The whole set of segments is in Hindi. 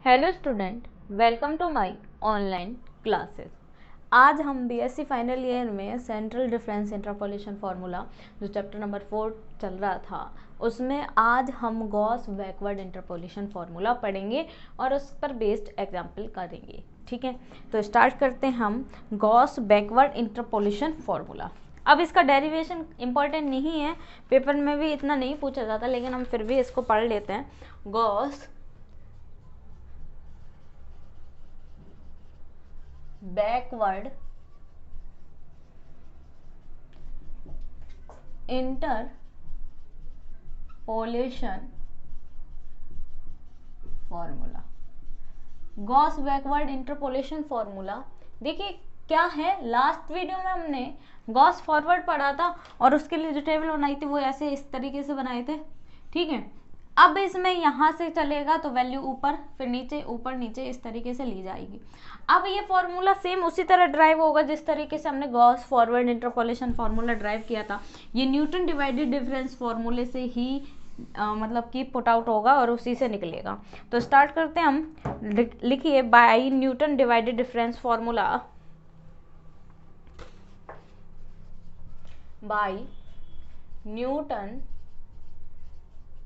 Hello student, welcome to my online classes. आज हम बीएससी फाइनल ईयर में सेंट्रल डिफरेंस इंटरपोलेशन फार्मूला जो चैप्टर नंबर 4 चल रहा था उसमें आज हम गॉस बैकवर्ड इंटरपोलेशन फार्मूला पढ़ेंगे और उस पर बेस्ड एग्जाम्पल करेंगे। ठीक है, तो स्टार्ट करते हैं हम गॉस बैकवर्ड इंटरपोलेशन फार्मूला। अब इसका डेरिवेशन इंपॉर्टेंट नहीं है, पेपर में भी इतना नहीं पूछा जाता, लेकिन हम फिर भी इसको पढ़ लेते हैं। Gauss backward interpolation formula. Gauss backward interpolation formula देखिए क्या है। लास्ट वीडियो में हमने गॉस फॉरवर्ड पढ़ा था और उसके लिए जो टेबल बनाई थी वो ऐसे इस तरीके से बनाए थे। ठीक है, अब इसमें यहाँ से चलेगा तो वैल्यू ऊपर फिर नीचे ऊपर नीचे इस तरीके से ली जाएगी। अब ये फॉर्मूला सेम उसी तरह ड्राइव होगा जिस तरीके से हमने Gauss forward interpolation formula drive किया था। ये न्यूटन डिवाइडेड डिफरेंस फॉर्मूले से ही मतलब कि पुट आउट होगा और उसी से निकलेगा। तो स्टार्ट करते हैं हम। लिखिए by Newton divided difference formula, by Newton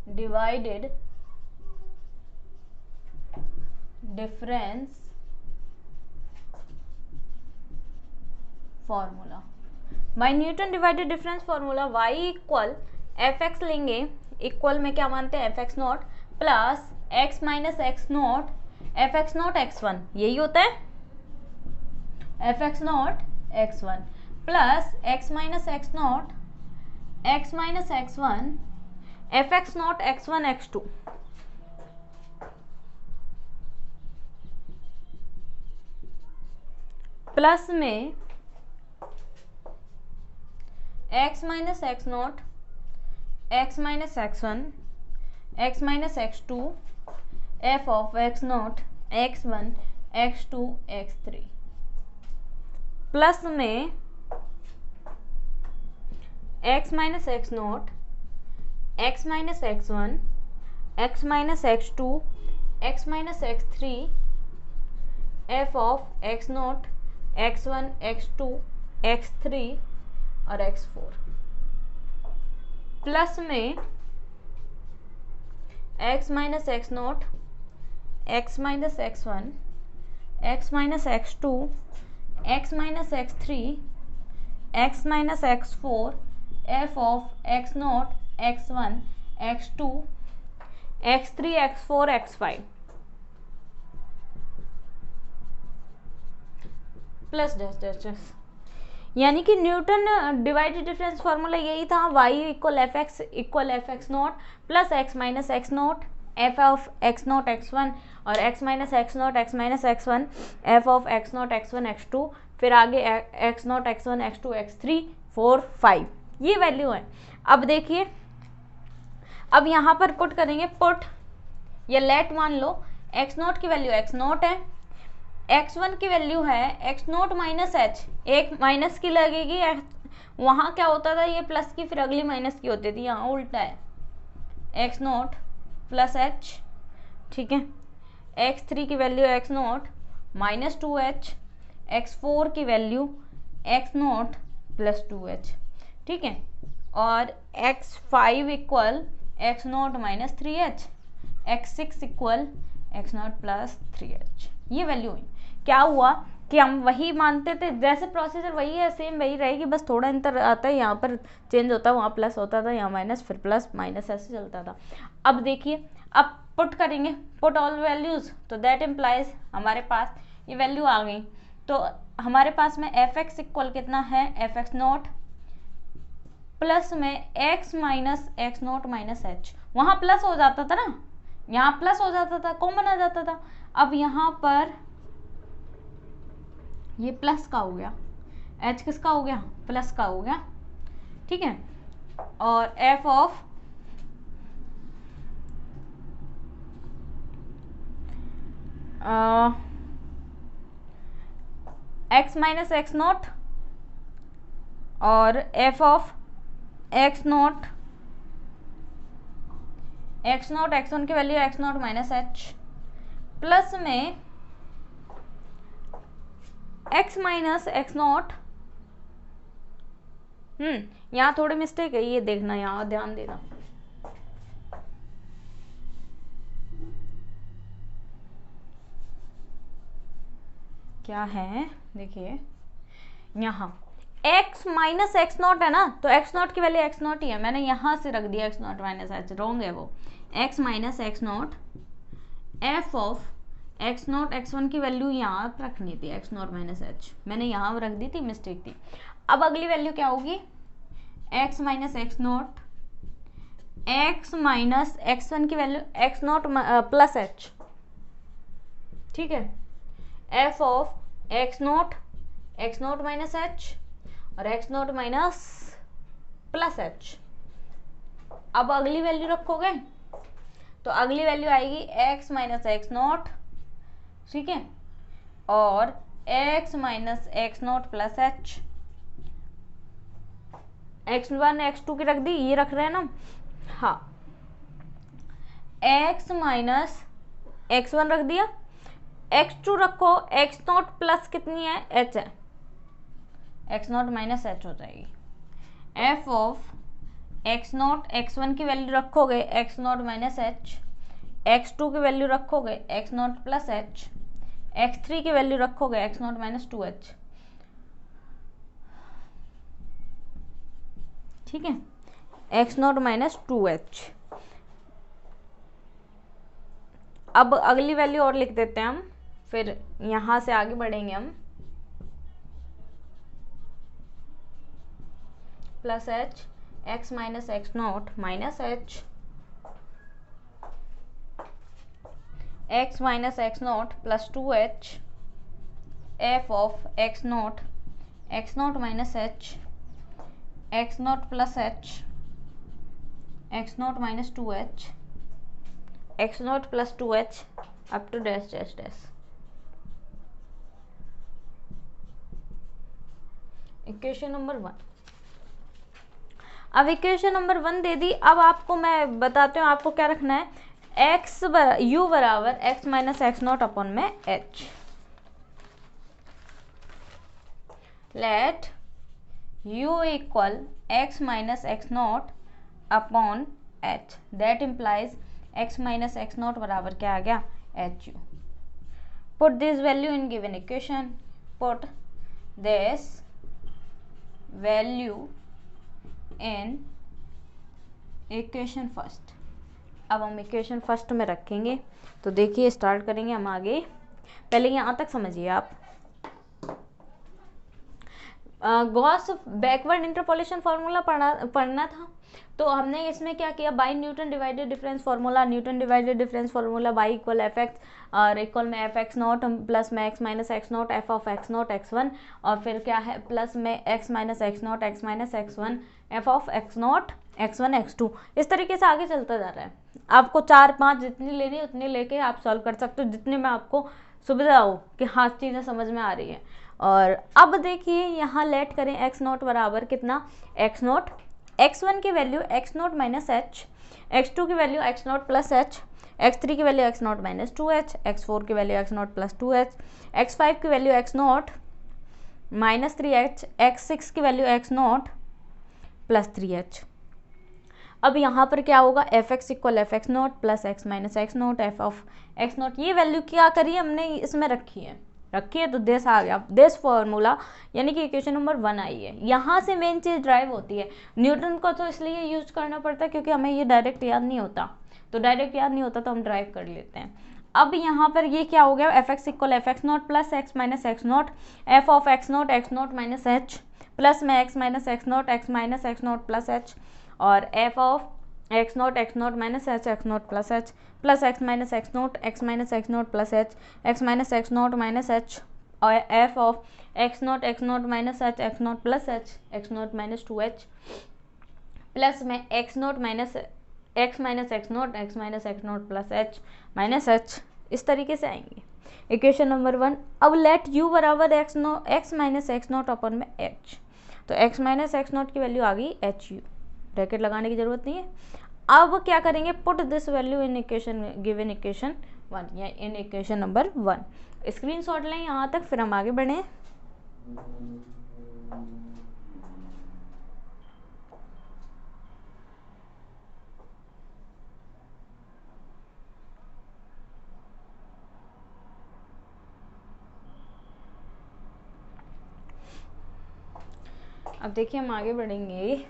divided difference formula. By Newton divided difference formula y equal f x लेंगे, इक्वल में क्या मानते हैं f x naught plus x minus x naught f x naught x one, यही होता है f x naught x one plus x minus x naught x minus x one f x naught x one x two plus में x minus x naught x minus x one x minus x two f of x naught x one x two x three plus में x minus x naught x minus x one x minus x two x minus x three f of x naught x one x two x three और एक्स फोर प्लस में x minus x naught x minus x one x minus x two x minus x three x minus x four f of x naught x one x two x three x four x five plus dash dash dash. यानी कि न्यूटन डिवाइडेड डिफरेंस फार्मूला यही था, y equal f x naught plus x minus x naught f of x naught x one और x minus x naught x minus x one f of x naught x one x two, फिर आगे x naught x one x two x three four five, ये वैल्यू है। अब देखिए, अब यहाँ पर पुट करेंगे, पुट या लेट मान लो एक्स नॉट की वैल्यू एक्स नॉट है, एक्स वन की वैल्यू है एक्स नॉट माइनस एच, एक माइनस की लगेगी, वहाँ क्या होता था ये प्लस की फिर अगली माइनस की होती थी, यहाँ उल्टा है एक्स नॉट प्लस एच। ठीक है, एक्स थ्री की value x naught minus two h, x four की value x naught plus two h. ठीक है, और x five equal x naught minus three h, x six equal x naught plus three h. ये वैल्यू हुई। क्या हुआ कि हम वही मानते थे, जैसे प्रोसीजर वही है, सेम वही रहेगी, बस थोड़ा अंतर आता है, यहाँ पर चेंज होता है, वहाँ प्लस होता था, यहाँ माइनस, फिर प्लस माइनस, ऐसे चलता था। अब देखिए, अब पुट करेंगे, पुट ऑल वैल्यूज, तो दैट इम्प्लाइज हमारे पास ये वैल्यू आ गई। तो हमारे पास में एफ एक्स इक्वल कितना है एफ एक्स नॉट प्लस में x minus x naught minus H, वहाँ प्लस हो जाता था ना, यहाँ प्लस हो जाता था, कॉमन आ जाता था। अब यहाँ पर ये प्लस का हो गया, एच किसका हो गया प्लस का हो गया। ठीक है, और f of x minus x naught और f of x naught x naught x one की value x naught minus h plus में x माइनस एक्स नॉट, यहाँ थोड़ी मिस्टेक है, ये देखना, यहाँ ध्यान देना। क्या है, देखिए यहाँ x माइनस एक्स नॉट है ना, तो x नॉट की वैल्यू x नॉट ही है, मैंने यहाँ से रख दिया x not minus H, wrong है वो। x minus x naught f of x not x1 की वैल्यू यहाँ पर रखनी थी, x नॉट माइनस एच, मैंने यहाँ रख दी थी, मिस्टेक थी। अब अगली वैल्यू क्या होगी, x minus x not x minus x1 की value x not plus h, ठीक है, f of x not minus h और x not minus plus H. अब अगली वैल्यू रखोगे तो अगली वैल्यू आएगी x माइनस एक्स नॉट, ठीक है, और x minus x naught plus H. x1 x2 की रख दी, ये रख रहे हैं ना, हाँ, x माइनस x1 रख दिया, x2 रखो, x नॉट प्लस कितनी है, h है, x नॉट माइनस h हो जाएगी। f of x not x1 की वैल्यू रखोगे x not minus h, x2 की वैल्यू रखोगे x not plus h, x3 की वैल्यू रखोगे x नॉट माइनस 2h, ठीक है, x नॉट माइनस 2h। अब अगली वैल्यू और लिख देते हैं हम, फिर यहां से आगे बढ़ेंगे हम। Plus h x minus x naught minus h, x minus x naught plus 2h, f of x naught minus h, x naught plus h, x naught minus 2h, x naught plus 2h up to dash dash dash. Equation number 1। अब इक्वेशन नंबर 1 दे दी। अब आपको मैं बताती हूँ आपको क्या रखना है, u बराबर x minus x naught upon में h। Let u equal x minus x naught upon h, that implies x minus x naught बराबर क्या आ गया, hu। Put this value in given equation, put this value in equation first. अब हम इक्वेशन फर्स्ट में रखेंगे, तो देखिए स्टार्ट करेंगे हम आगे। पहले यहाँ तक समझिए आप, गॉस बैकवर्ड इंटरपोलेशन फार्मूला पढ़ना था, तो हमने इसमें क्या किया, by Newton divided difference formula, Newton divided difference formula by equal f x और इक्वल में एफ एक्स नॉट प्लस में x minus x naught f of x not x1, और फिर क्या है प्लस में x minus x naught x minus x1 F of x not x1 x2। इस तरीके से आगे चलता जा रहा है। आपको 4-5 जितनी लेनी है उतनी लेके आप सॉल्व कर सकते हो, जितने में आपको सुविधा हो कि हाँ चीज़ें समझ में आ रही है। और अब देखिए यहाँ लेट करें एक्स नॉट बराबर कितना, एक्स नॉट, x1 की value x naught minus H, x2 की value x naught plus H, x3 की value x naught minus 2h, x4 की value x naught plus 2h, x5 की value x naught minus 3h, x6 की value x naught plus 3h। अब यहाँ पर क्या होगा, F x equal f x naught plus x minus x naught f of x not. ये वैल्यू क्या करी हमने इसमें रखी है तो दिस आ गया, दिस फॉर्मूला, यानी कि इक्वेशन नंबर 1 आई है। यहाँ से मेन चीज़ ड्राइव होती है। न्यूटन को तो इसलिए यूज करना पड़ता है क्योंकि हमें ये डायरेक्ट याद नहीं होता, तो हम ड्राइव कर लेते हैं। अब यहाँ पर ये क्या हो गया, f x equal f x naught plus x minus x naught f of x naught minus h plus में x minus x minus x naught plus h, और f of x naught minus x naught plus h plus x minus x naught plus h x minus h, और f of x naught minus x naught plus h x naught minus 2h plus में x minus x naught plus H minus H. इस तरीके से आएंगे इक्वेशन नंबर 1। अब लेट u बराबर x minus x naught upon में h, तो एक्स माइनस एक्स नॉट की वैल्यू आ गई एच यू, ब्रैकेट लगाने की जरूरत नहीं है। अब क्या करेंगे, put this value in equation, given equation 1 या इन इक्वेशन नंबर 1। स्क्रीनशॉट लें यहाँ तक, फिर हम आगे बढ़ें। अब देखिए हम आगे बढ़ेंगे।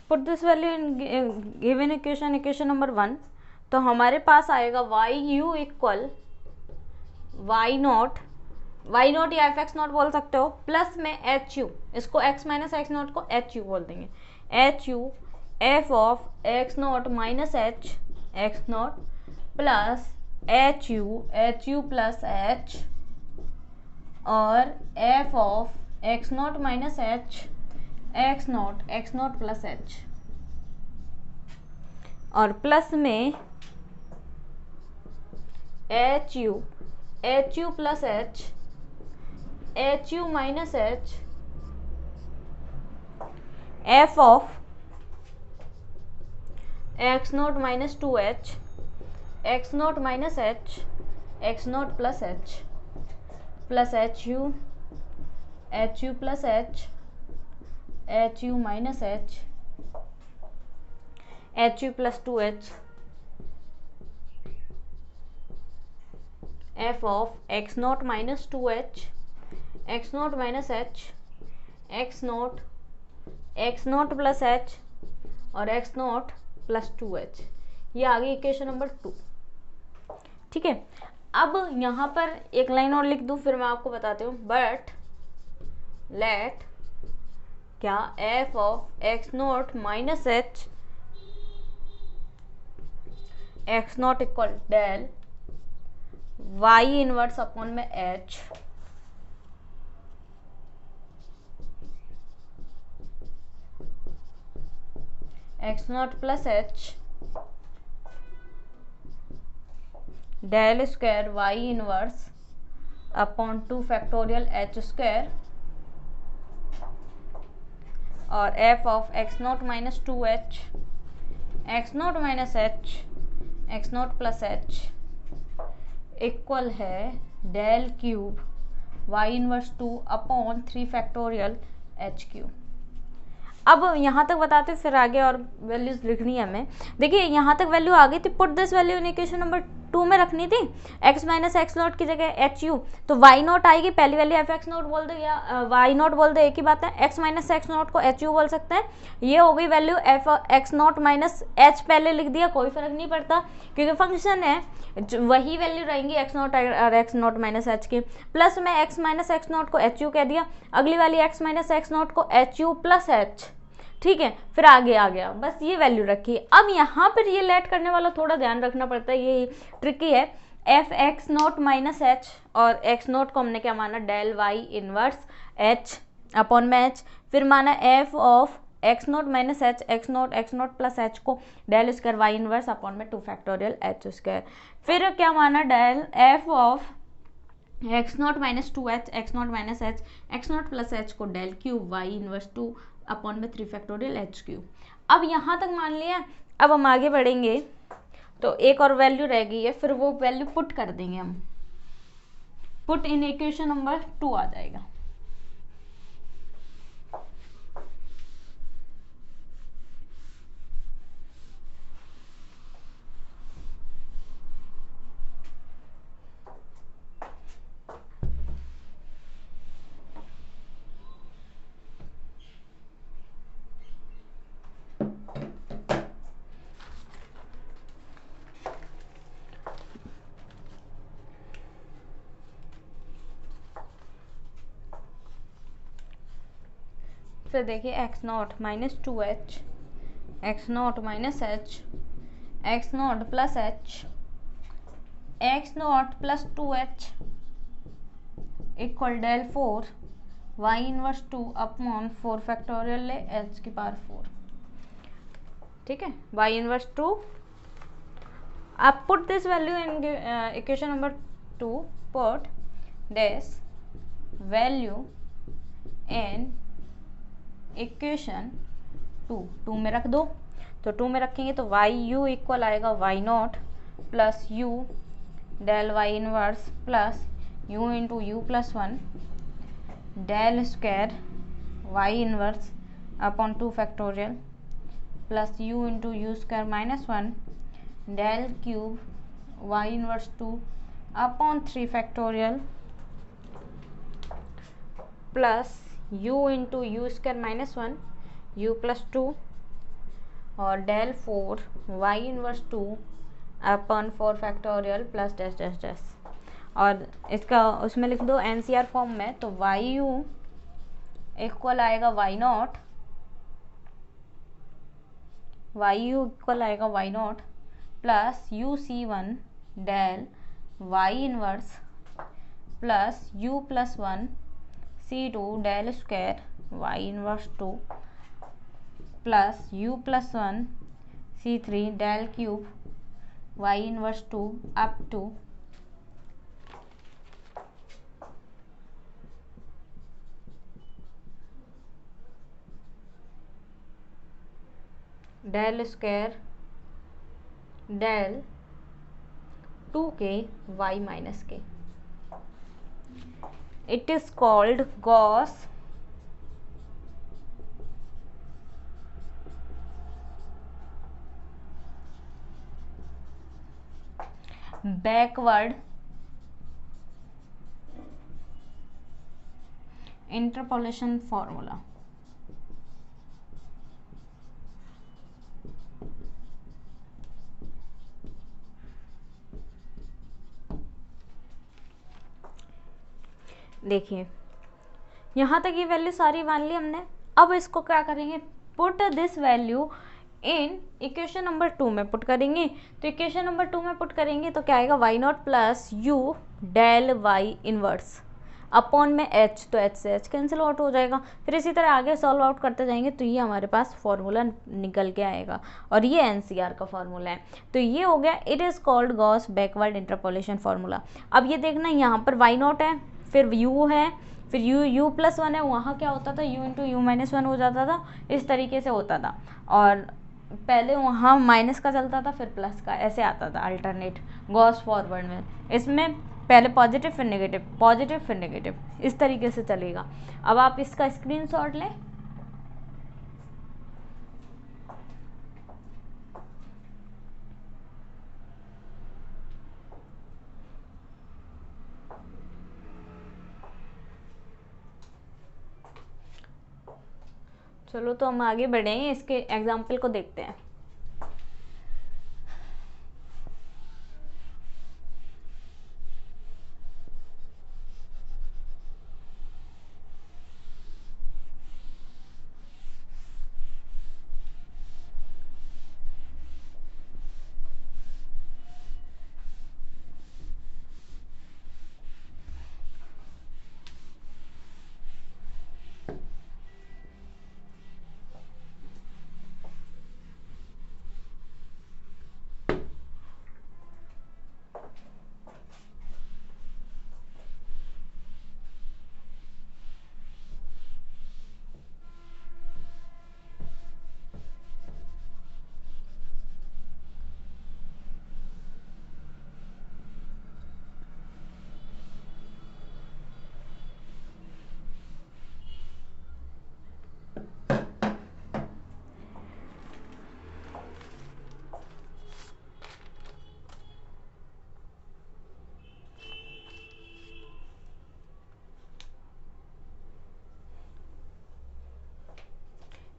Put this value in given equation, equation number 1, तो हमारे पास आएगा y u equal y naught या एफ एक्स नॉट बोल सकते हो, प्लस में एच यू, इसको एक्स माइनस एक्स नॉट को एच यू बोल देंगे, h u f of x naught minus x naught plus h u plus h, और f of x naught minus x naught plus h, और प्लस में h u plus h you minus H, F of x naught minus 2h, x naught minus h, x naught plus h u plus h you minus H u plus 2h, f of x naught minus 2h, x naught minus h, x naught plus h, और एक्स नॉट प्लस 2h। ये आ गई इक्वेशन नंबर 2। ठीक है, अब यहाँ पर एक लाइन और लिख दूँ, फिर मैं आपको बताती हूँ। बट लेट क्या f of x naught minus h, x naught equal del y inverse upon में h, x naught plus h del square y inverse upon 2 factorial h square, और f of x naught minus 2h, x naught minus h, x naught plus h equal है del cube y inverse 2 upon 3 factorial h cube. अब यहाँ तक बताते हैं, फिर आगे और वैल्यूज लिखनी है हमें। देखिए यहाँ तक वैल्यू आ गई थी, put this value in equation number 2 में रखनी थी, x माइनस एक्स नॉट की जगह एच यू, तो वाई नॉट आएगी, पहली वैल्यू एफ एक्स नॉट बोल दो या वाई नॉट बोल दो, एक ही बात है। एक्स माइनस एक्स नॉट को एच यू बोल सकते हैं, ये हो गई value. F x naught minus H पहले लिख दिया, कोई फर्क नहीं पड़ता क्योंकि फंक्शन है, वही वैल्यू रहेंगी एक्स नॉट और एक्स नॉट माइनस एच की। प्लस में एक्स माइनस एक्स नॉट को एच यू कह दिया, अगली वाली एक्स माइनस एक्स नॉट को एच यू प्लस एच। ठीक है, फिर आगे आ गया, बस ये वैल्यू रखी। अब यहाँ पर ये लेट करने वाला थोड़ा ध्यान रखना पड़ता है, ये ट्रिकी है। F x naught minus h, और एक्स नॉट को हमने क्या माना, del y inverse h upon में एच, फिर माना f of x naught minus h, x naught plus h को del square y inverse upon में 2 फैक्टोरियल एच स्क्वायर, फिर क्या माना, del f of x naught minus 2h, x naught minus h, x naught plus h को del cube y inverse 2 upon में 3 फैक्टोरियल एच क्यूब। अब यहाँ तक मान लिया, अब हम आगे बढ़ेंगे तो एक और वैल्यू रह गई है, फिर वो वैल्यू पुट कर देंगे हम, पुट इन इक्वेशन नंबर 2 आ जाएगा। फिर देखिए x naught minus 2h x naught minus h, x naught plus h, x naught plus 2h equal del 4 y inverse 2 upon 4 factorial ले h की पावर 4। ठीक है, वाई इनवर्स 2, आप put this value in equation number 2, put this value in equation 2 में रख दो। तो 2 में रखेंगे तो वाई यू इक्वल आएगा y naught plus u del y inverse plus u into u plus 1 del square y inverse upon 2 factorial plus u into u square minus 1 del cube y inverse 2 upon 3 factorial plus u into u square minus 1 u plus 2 और del 4 y inverse 2 upon 4 factorial plus dash dash dash. और इसका उसमें लिख दो एनसीआर फॉर्म में, तो वाई यू इक्वल आएगा y naught, y u equal आएगा y naught plus u C 1 del y inverse plus u plus 1 C2 del square y inverse 2 plus u plus 1 C3 del cube y inverse 2 up to del square del 2k y minus k। It is called Gauss backward interpolation formula। देखिए यहाँ तक ये वैल्यू सारी मान ली हमने। अब इसको क्या करेंगे, put this value in equation number 2 में पुट करेंगे। तो इक्वेशन नंबर 2 में पुट करेंगे तो क्या आएगा, y naught plus u del y inverse upon में h, तो h से h कैंसिल आउट हो जाएगा। फिर इसी तरह आगे सॉल्व आउट करते जाएंगे तो ये हमारे पास फॉर्मूला निकल के आएगा और ये एनसीआर का फॉर्मूला है। तो ये हो गया, it is called Gauss backward interpolation formula. अब ये देखना, यहाँ पर वाई नॉट है, फिर u है, फिर u प्लस 1 है, वहाँ क्या होता था u इंटू यू माइनस 1 हो जाता था, इस तरीके से होता था। और पहले वहाँ माइनस का चलता था फिर प्लस का, ऐसे आता था अल्टरनेट गॉस फॉरवर्ड में। इसमें पहले पॉजिटिव फिर नेगेटिव, पॉजिटिव फिर नेगेटिव, इस तरीके से चलेगा। अब आप इसका स्क्रीनशॉट लें। चलो तो हम आगे बढ़े, इसके एग्जाम्पल को देखते हैं।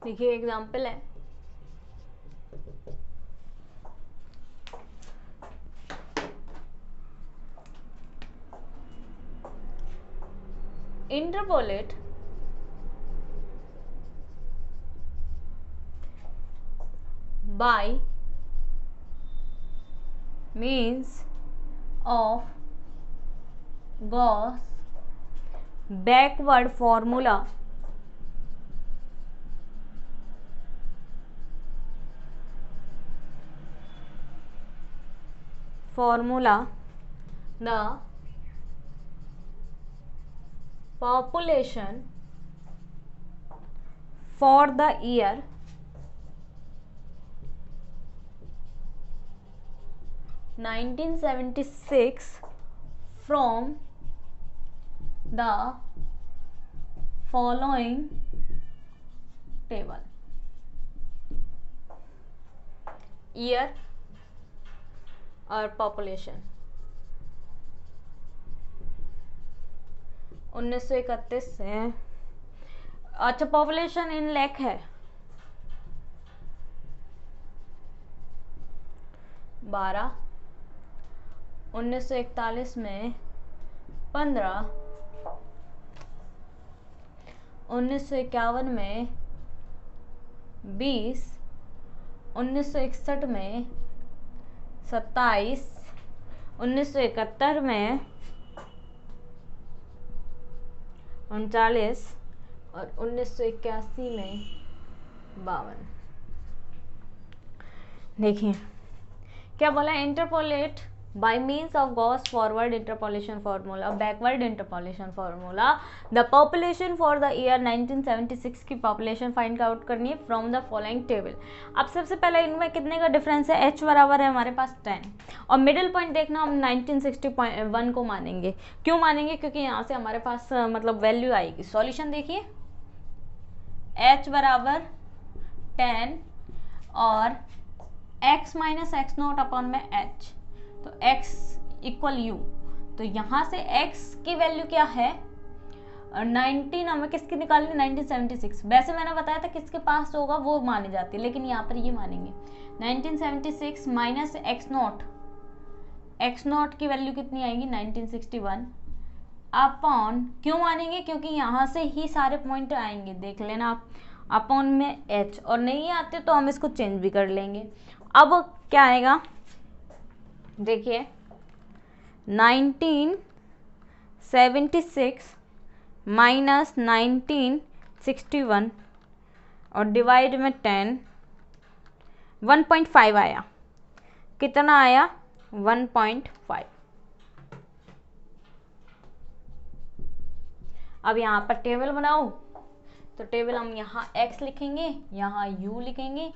देखिए एग्जाम्पल है, by means of Gauss backward formula the population for the year 1976 from the following table. Year और पॉपुलेशन 1931 से, अच्छा पॉपुलेशन इन लाख है 12, 1941 में 15, 1951 में 20, 1961 में 27, 1971 में 39 और 1981 में 52। देखिए क्या बोला, interpolate by means of Gauss forward interpolation formula, backward interpolation formula, the population for the year 1976 की population find out करनी है from the following table। अब सबसे पहले इनमें कितने का डिफरेंस है, h बराबर है हमारे पास 10 और मिडिल पॉइंट देखना हम 1961 को मानेंगे। क्यों मानेंगे, क्योंकि यहाँ से हमारे पास मतलब वैल्यू आएगी। सॉल्यूशन देखिए, h बराबर 10 और x minus x naught upon में h, तो x इक्वल u, तो यहाँ से x की वैल्यू क्या है 19, हमें किसकी निकालनी 1976। वैसे मैंने बताया था किसके पास होगा वो मानी जाती है, लेकिन यहाँ पर ये मानेंगे 1976 माइनस एक्स नॉट की वैल्यू कितनी आएगी 1961 अपॉन, क्यों मानेंगे क्योंकि यहाँ से ही सारे पॉइंट आएंगे, देख लेना आप, अपॉन में h, और नहीं आते तो हम इसको चेंज भी कर लेंगे। अब क्या आएगा देखिए 1976 माइनस 1961 और डिवाइड में 10, 1.5 आया। कितना आया 1.5। अब यहाँ पर टेबल बनाओ, तो टेबल हम यहाँ x लिखेंगे, यहाँ u लिखेंगे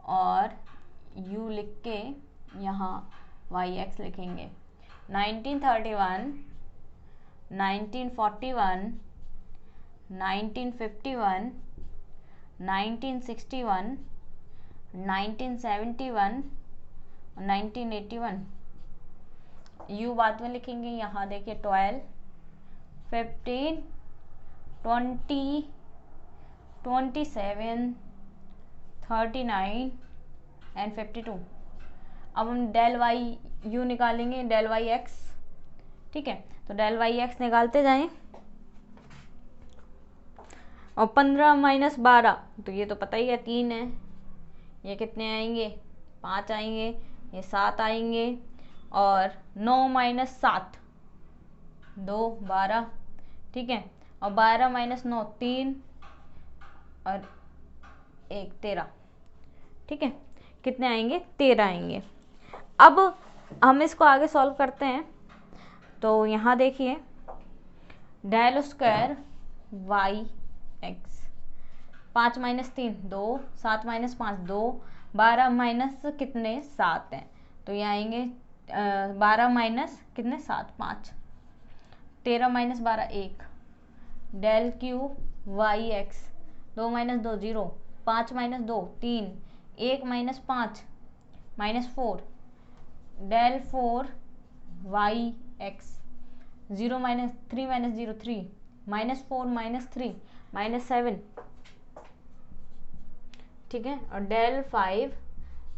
और u लिख के यहाँ yx लिखेंगे। 1931, 1941, 1951, 1961, 1971, 1981 u बाद में लिखेंगे। यहाँ देखिए 12, 15, 20, 27, 39 एंड 52। अब हम डेल वाई यू निकालेंगे, डेल वाई एक्स, ठीक है, तो डेल वाई एक्स निकालते जाएं। और 15 माइनस 12, तो ये तो पता ही है 3 है, ये कितने आएंगे 5 आएंगे, ये 7 आएंगे, और 9 माइनस 7 2, 12, ठीक है, और 12 माइनस 9 3 और 1 13, ठीक है, कितने आएंगे 13 आएंगे। अब हम इसको आगे सॉल्व करते हैं, तो यहाँ देखिए del square y x, 5 minus 3 2, 7 minus 5 2, 12 minus कितने 7 हैं, तो ये आएंगे 12 माइनस कितने 7 5, 13 minus 12 1, del cube y x, 2 minus 2 0, 5 minus 2 3, 1 minus 5 minus 4, del 4 y x, 0 minus 3 minus 0 3, minus 4 minus 3 minus 7, ठीक है, और डेल 5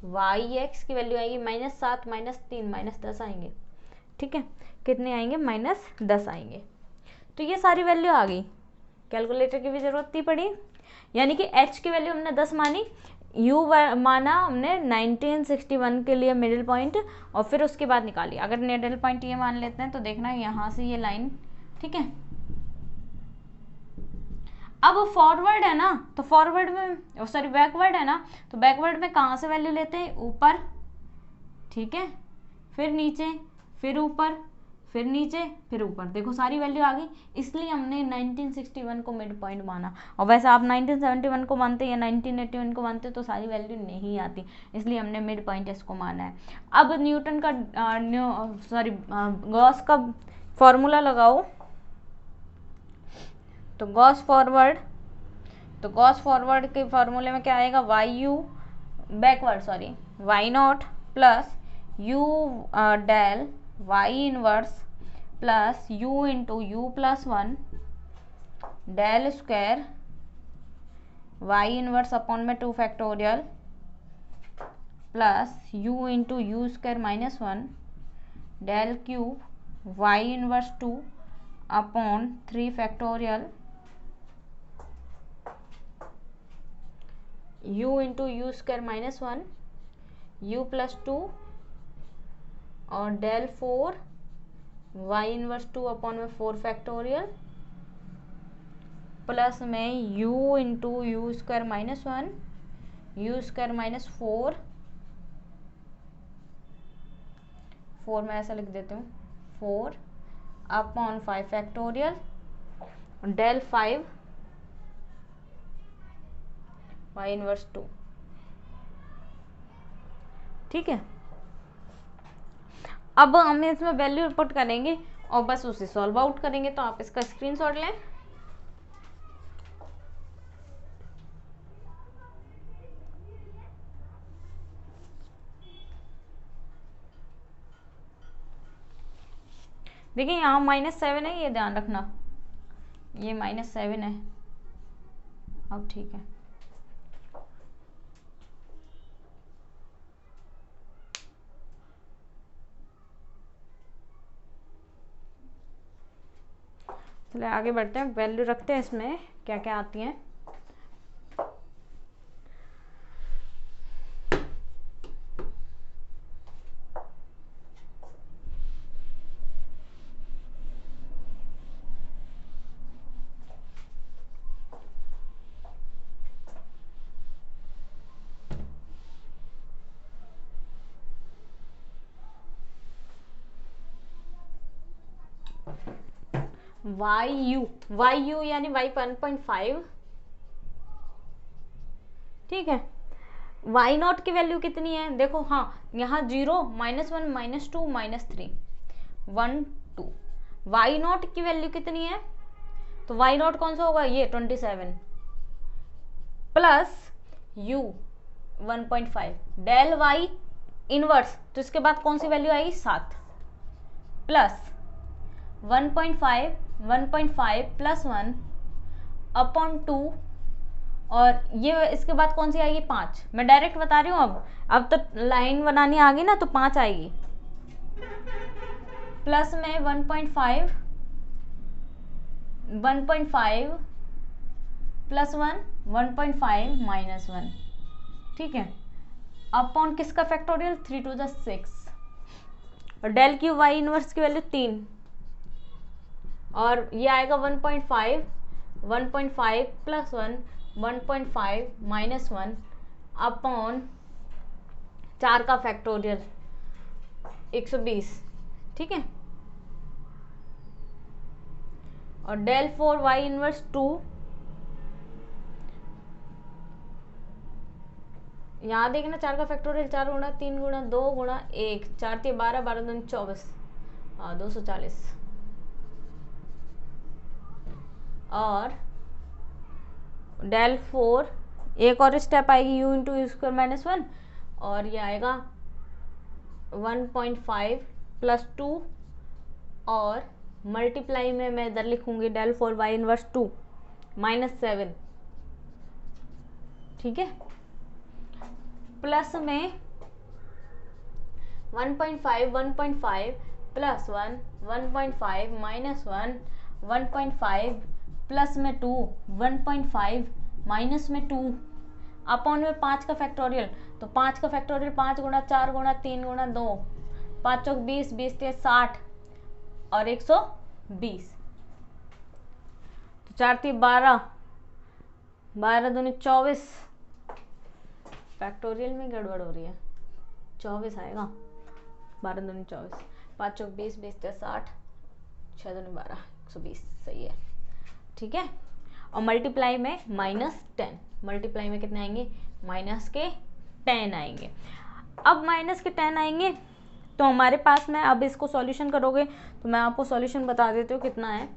वाई एक्स की वैल्यू आएगी माइनस 7 माइनस 3 माइनस 10 आएंगे, ठीक है, कितने आएंगे माइनस 10 आएंगे। तो ये सारी वैल्यू आ गई, कैलकुलेटर की भी जरूरत नहीं पड़ी, यानी कि h की वैल्यू हमने 10 मानी, यू माना हमने 1961 के लिए मिडिल पॉइंट, और फिर उसके बाद निकाली। अगर मिडिल पॉइंट ये मान लेते हैं तो देखना यहाँ से ये लाइन, ठीक है। अब फॉरवर्ड है ना, तो फॉरवर्ड में सॉरी बैकवर्ड है ना, तो बैकवर्ड में कहाँ से वैल्यू लेते हैं, ऊपर, ठीक है, फिर नीचे, फिर ऊपर, फिर नीचे, फिर ऊपर। देखो सारी वैल्यू आ गई, इसलिए हमने 1961 को मिड पॉइंट माना। और वैसे आप 1971 को मानते या 1981 को मानते तो सारी वैल्यू नहीं आती, इसलिए हमने मिड पॉइंट इसको माना है। अब न्यूटन का गॉस का फॉर्मूला लगाओ। तो गॉस फॉरवर्ड के फॉर्मूले में क्या आएगा, y u backward sorry y naught plus u del y inverse plus u into u plus 1 del square y inverse upon में 2 factorial plus u into u square minus 1 del cube y inverse 2 upon 3 factorial u into u square minus 1 u plus 2 और डेल 4 y इनवर्स 2 अपॉन में 4 फैक्टोरियल प्लस में u into u square minus 1 u square minus 4 मैं ऐसा लिख देती हूँ 4 upon 5 factorial del 5 y inverse 2, ठीक है। अब हम इसमें वैल्यू पुट करेंगे और बस उसे सॉल्व आउट करेंगे। तो आप इसका स्क्रीनशॉट लें। देखिए यहाँ -7 है, ये ध्यान रखना, ये -7 है। अब ठीक है, चलिए आगे बढ़ते हैं, वैल्यू रखते हैं इसमें क्या क्या आती हैं। वाई यू यानी वाई 1.5, ठीक है। वाई नॉट की वैल्यू कितनी है, देखो हाँ यहाँ 0 -1 -2 -3 1 2। वाई नॉट की वैल्यू कितनी है, तो वाई नॉट कौन सा होगा, ये 27 plus u 1.5 del y inverse, तो इसके बाद कौन सी वैल्यू आएगी 7 प्लस 1.5 प्लस 1 अपॉन 2, और ये इसके बाद कौन सी आएगी 5। मैं डायरेक्ट बता रही हूँ, अब तो लाइन बनानी आ गई ना, तो 5 आएगी प्लस में 1.5 प्लस 1 1.5 माइनस 1, ठीक है, अपॉन किसका फैक्टोरियल 3 to the 6 और डेल क्यू वाई इनवर्स की वैल्यू 3, और ये आएगा 1.5 प्लस 1 1.5 माइनस 1 अपॉन 4 का फैक्टोरियल 120, ठीक है, और डेल 4 वाई इनवर्स 2, यहाँ देखना 4 का फैक्टोरियल 4 गुणा 3 गुणा 2 गुणा 1 4 3 12 12 2 24 240, और डेल 4 एक और स्टेप आएगी u into u square minus 1, और ये आएगा 1.5 प्लस 2, और मल्टीप्लाई में मैं इधर लिखूंगी डेल 4 वाई इनवर्स 2 -7, ठीक है, प्लस में 1.5 प्लस 1 1.5 माइनस 1 1.5 प्लस में 2 1.5 माइनस में 2 अपॉन में 5 का फैक्टोरियल, तो 5 का फैक्टोरियल 5 गुणा 4 गुणा 3 गुणा 2, 5 चौक 20, 20 के 60 और 120, तो 4 थी 12, 12 दूनी 24, फैक्टोरियल में गड़बड़ हो रही है, 24 आएगा, 12 दूनी 24, 5 चौक 20, 20 के 60, 6 दूनी 12, 120, सही है, ठीक है। और मल्टीप्लाई में -10, मल्टीप्लाई में कितने आएंगे, -10 आएंगे। अब -10 आएंगे तो हमारे पास में, अब इसको सॉल्यूशन करोगे तो मैं आपको सॉल्यूशन बता देती हूँ कितना है।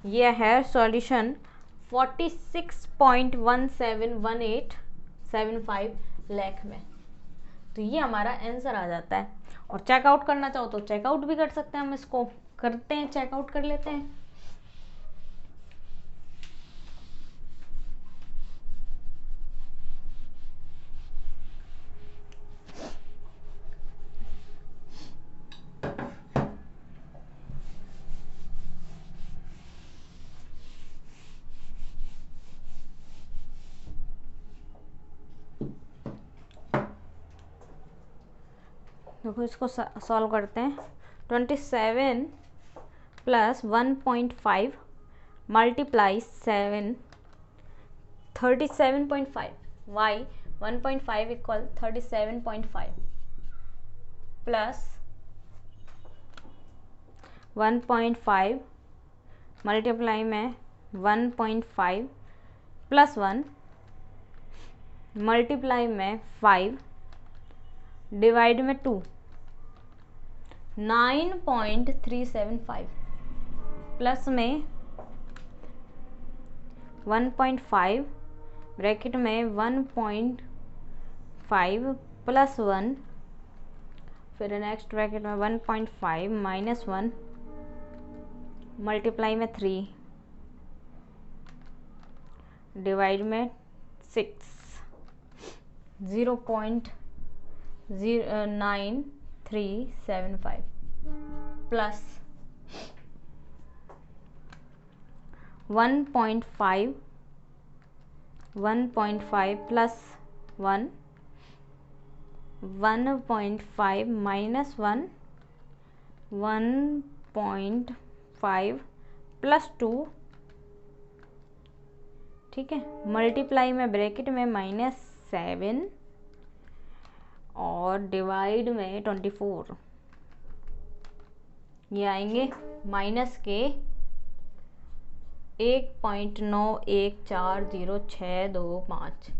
ये है सॉल्यूशन 46.171875 लाख में, तो ये हमारा आंसर आ जाता है। और चेकआउट करना चाहो तो चेकआउट भी कर सकते हैं, हम इसको करते हैं, चेकआउट कर लेते हैं। देखो इसको सॉल्व करते हैं। 27 plus 1.5 multiply 7, 37.5, y 1.5 equal 37.5 plus 1.5 multiply में 1.5 प्लस 1 मल्टीप्लाई में 5 डिवाइड में 2, 9.375 प्लस में 1.5 ब्रैकेट में 1.5 प्लस 1, फिर नेक्स्ट ब्रैकेट में 1.5 माइनस 1 मल्टीप्लाई में 3 डिवाइड में 6, 0.9375 प्लस 1.5 प्लस 1, 1.5 माइनस 1, 1.5 प्लस 2, ठीक है, मल्टीप्लाई में ब्रैकेट में -7 और डिवाइड में 24, ये आएंगे माइनस के 1.91402625,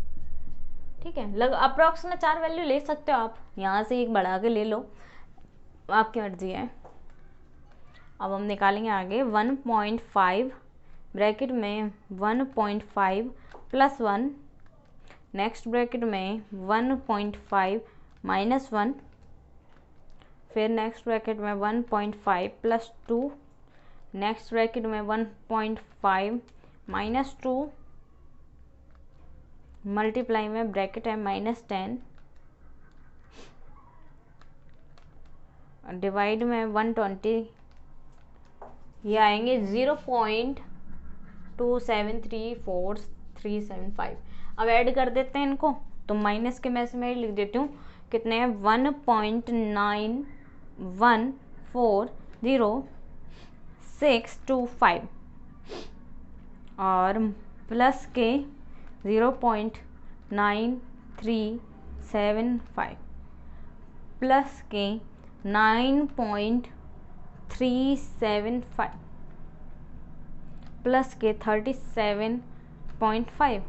ठीक है। अप्रॉक्स में 4 वैल्यू ले सकते हो आप, यहाँ से एक बढ़ा के ले लो, आपकी मर्जी है। अब हम निकालेंगे आगे 1.5 ब्रैकेट में 1.5 प्लस 1, नेक्स्ट ब्रैकेट में 1.5 माइनस 1, फिर नेक्स्ट ब्रैकेट में 1.5 प्लस 2, नेक्स्ट ब्रैकेट में 1.5 माइनस 2 मल्टीप्लाई में ब्रैकेट है -10 डिवाइड में 120, ये आएंगे 0.273435। अब ऐड कर देते हैं इनको, तो माइनस के मैं इसमें लिख देती हूँ कितने हैं, 1.914625 और प्लस के 0.9375 प्लस के 9.375 प्लस के 37.5,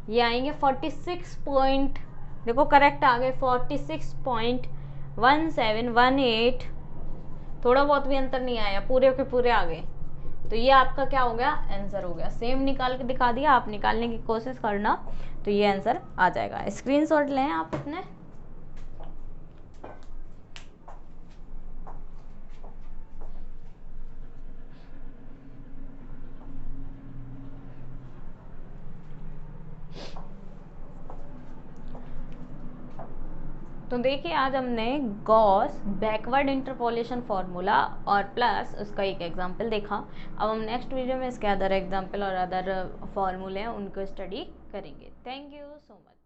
ये आएंगे 46 देखो करेक्ट आ गए, 46.1718, थोड़ा बहुत भी अंतर नहीं आया, पूरे के पूरे आ गए। तो ये आपका क्या हो गया, आंसर हो गया। सेम निकाल के दिखा दिया, आप निकालने की कोशिश करना तो ये आंसर आ जाएगा। स्क्रीनशॉट लें आप अपने। तो देखिए आज हमने गॉस बैकवर्ड इंटरपोलेशन फार्मूला और प्लस उसका एक एग्जांपल देखा। अब हम नेक्स्ट वीडियो में इसके अदर एग्जांपल और अदर फार्मूले हैं उनको स्टडी करेंगे। Thank you so much.